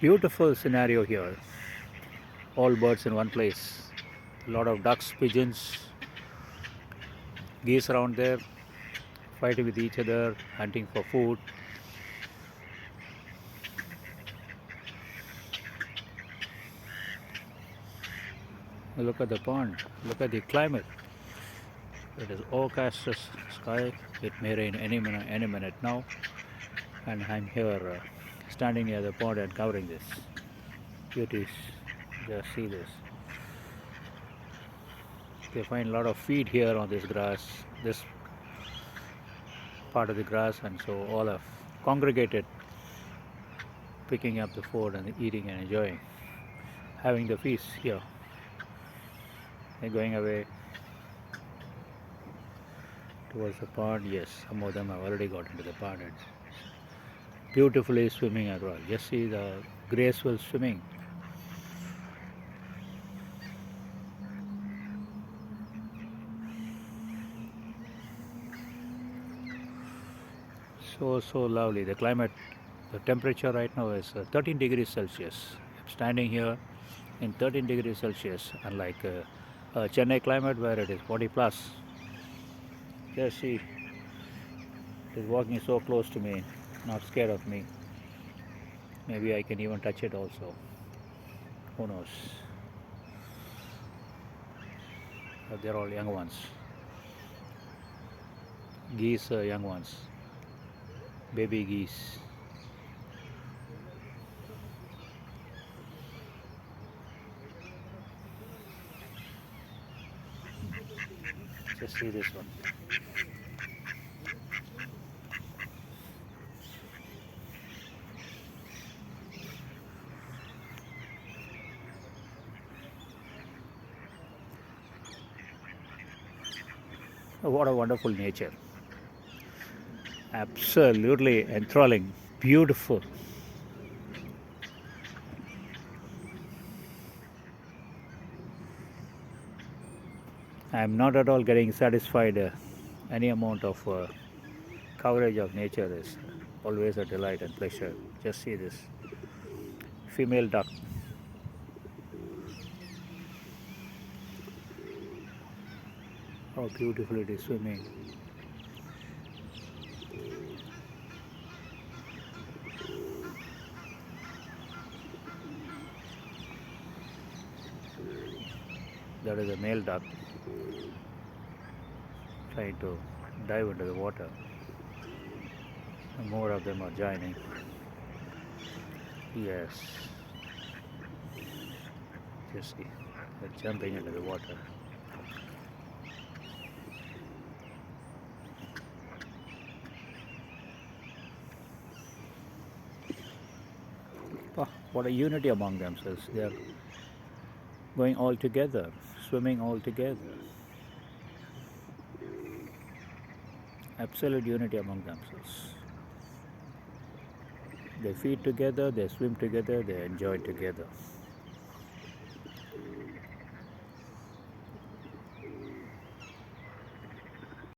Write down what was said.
Beautiful scenario here. All birds in one place. A lot of ducks, pigeons, geese around there, fighting with each other, hunting for food. Look at the pond. Look at the climate. It is overcast sky. It may rain any minute now. And I'm here standing near the pond and covering this. Beauties. Just see this. They find a lot of feed here on this grass, this part of the grass, and so all have congregated, picking up the food and eating and enjoying, having the feast here. They're going away towards the pond. Yes, some of them have already got into the pond and beautifully swimming as well. Just see the graceful swimming. So lovely. The climate, the temperature right now is 13 degrees Celsius. I'm standing here in 13 degrees Celsius, unlike Chennai climate where it is 40 plus. Just see, it is walking so close to me, not scared of me. Maybe I can even touch it also. Who knows? They're all young ones. Geese are young ones. Baby geese. Just see this one. What a wonderful nature. Absolutely enthralling. Beautiful. I'm not at all getting satisfied. Any amount of coverage of nature is always a delight and pleasure. Just see this female duck. How beautiful it is swimming. That is a male duck trying to dive into the water. And more of them are joining. Yes. Just see, they're jumping into the water. Oh, what a unity among themselves. They are going all together, swimming all together. Absolute unity among themselves. They feed together, they swim together, they enjoy together.